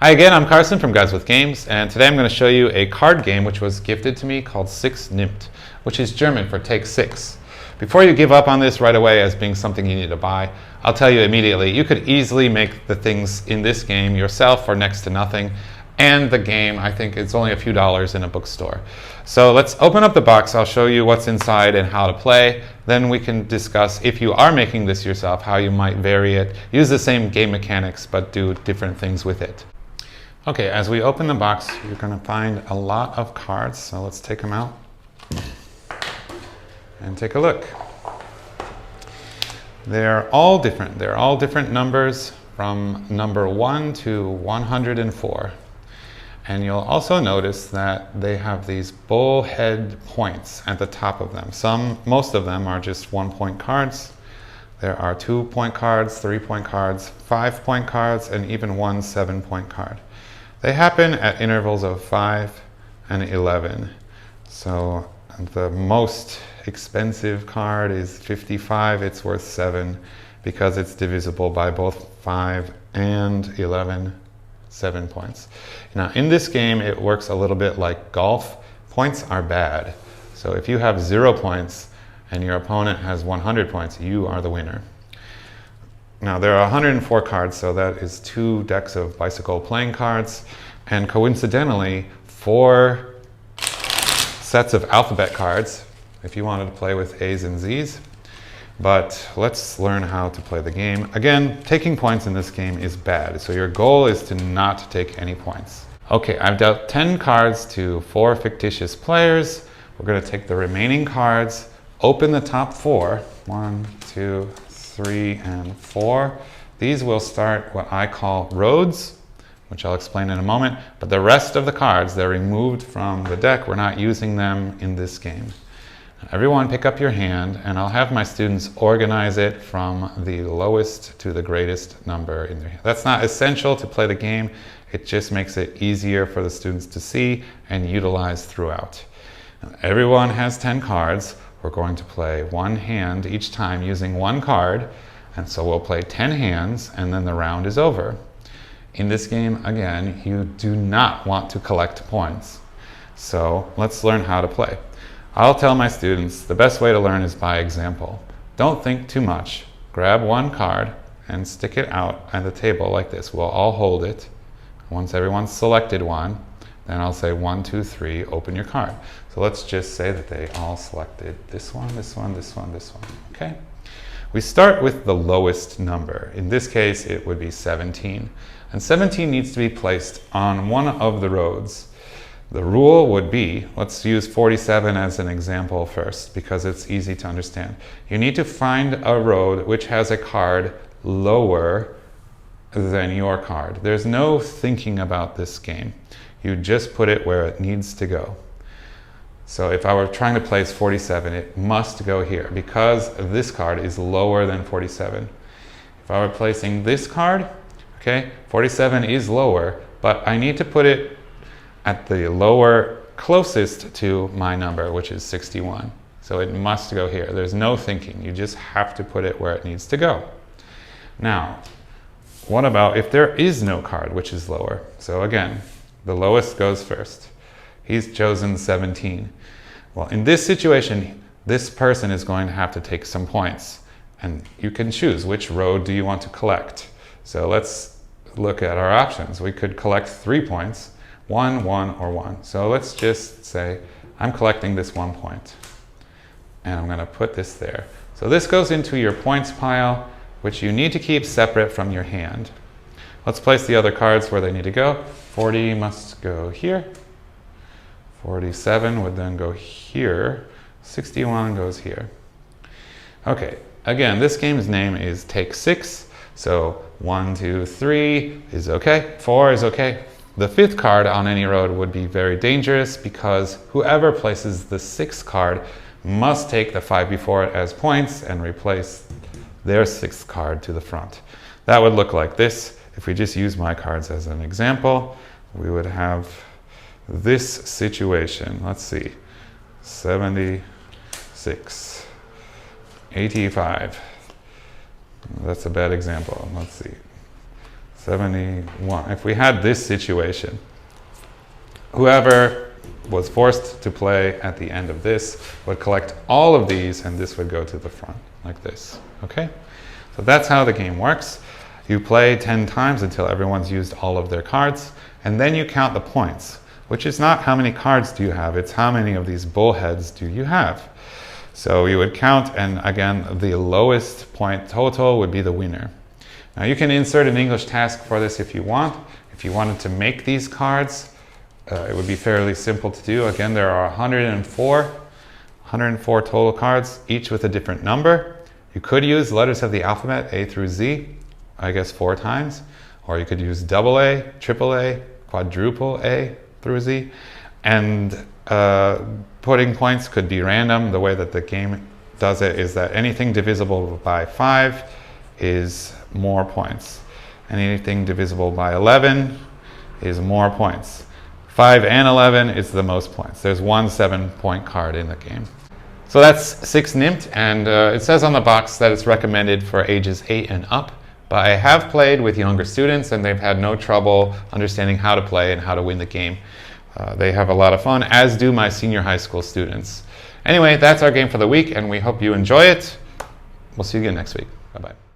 Hi again, I'm Carson from Guys with Games, and today I'm going to show you a card game which was gifted to me called 6 Nimmt, which is German for take 6. Before you give up on this right away as being something you need to buy, I'll tell you immediately, you could easily make the things in this game yourself for next to nothing, and the game, I think it's only a few dollars in a bookstore. So let's open up the box, I'll show you what's inside and how to play, then we can discuss if you are making this yourself, how you might vary it, use the same game mechanics but do different things with it. Okay, as we open the box, you're going to find a lot of cards, so let's take them out and take a look. They're all different. They're all different numbers from number 1 to 104. And you'll also notice that they have these bullhead points at the top of them. Most of them are just 1-point cards. There are 2-point cards, 3-point cards, 5-point cards, and even one 7-point card. They happen at intervals of 5 and 11. So the most expensive card is 55. It's worth 7 because it's divisible by both 5 and 11, 7 points. Now in this game, it works a little bit like golf. Points are bad. So if you have 0 points and your opponent has 100 points, you are the winner. Now there are 104 cards, so that is 2 decks of bicycle playing cards, and coincidentally 4 sets of alphabet cards if you wanted to play with A's and Z's. But let's learn how to play the game. Again, taking points in this game is bad, so your goal is to not take any points. Okay, I've dealt 10 cards to 4 fictitious players. We're going to take the remaining cards, open the top 4, 1, 2, 3, and 4. These will start what I call roads, which I'll explain in a moment, but the rest of the cards, they're removed from the deck. We're not using them in this game. Everyone pick up your hand, and I'll have my students organize it from the lowest to the greatest number in their hand. That's not essential to play the game. It just makes it easier for the students to see and utilize throughout. Now, everyone has 10 cards. We're going to play 1 hand each time using 1 card, and so we'll play 10 hands and then the round is over. In this game, again, you do not want to collect points. So let's learn how to play. I'll tell my students the best way to learn is by example. Don't think too much. Grab 1 card and stick it out at the table like this. We'll all hold it. Once everyone's selected one, then I'll say 1, 2, 3, open your card. So let's just say that they all selected this one, this one, this one, this one, okay? We start with the lowest number. In this case, it would be 17. And 17 needs to be placed on one of the roads. The rule would be, let's use 47 as an example first, because it's easy to understand. You need to find a road which has a card lower than your card. There's no thinking about this game. You just put it where it needs to go. So if I were trying to place 47, it must go here because this card is lower than 47. If I were placing this card, okay, 47 is lower, but I need to put it at the lower closest to my number, which is 61. So it must go here. There's no thinking. You just have to put it where it needs to go. Now, what about if there is no card which is lower? So again, the lowest goes first. He's chosen 17. Well, in this situation, this person is going to have to take some points. And you can choose which road do you want to collect. So let's look at our options. We could collect 3 points, 1, 1, or 1. So let's just say I'm collecting this 1 point. And I'm going to put this there. So this goes into your points pile, which you need to keep separate from your hand. Let's place the other cards where they need to go. 40 must go here. 47 would then go here. 61 goes here. Okay, again, this game's name is Take 6. So 1, 2, 3 is okay. 4 is okay. The 5th card on any road would be very dangerous because whoever places the 6th card must take the 5 before it as points and replace their 6th card to the front. That would look like this. If we just use my cards as an example, we would have this situation. Let's see, 76, 85. That's a bad example. Let's see, 71. If we had this situation, whoever was forced to play at the end of this would collect all of these, and this would go to the front like this. Okay? So that's how the game works. You play 10 times until everyone's used all of their cards, and then you count the points, which is not how many cards do you have, it's how many of these bullheads do you have. So you would count, and again, the lowest point total would be the winner. Now you can insert an English task for this if you want. If you wanted to make these cards, it would be fairly simple to do. Again, there are 104 total cards, each with a different number. You could use letters of the alphabet, A through Z, I guess 4 times. Or you could use AA, AAA, quadruple A through Z. And putting points could be random. The way that the game does it is that anything divisible by 5 is more points. And anything divisible by 11 is more points. 5 and 11 is the most points. There's one 7-point card in the game. So that's 6 Nimmt, and it says on the box that it's recommended for ages 8 and up, but I have played with younger students and they've had no trouble understanding how to play and how to win the game. They have a lot of fun, as do my senior high school students. Anyway, that's our game for the week, and we hope you enjoy it. We'll see you again next week. Bye-bye.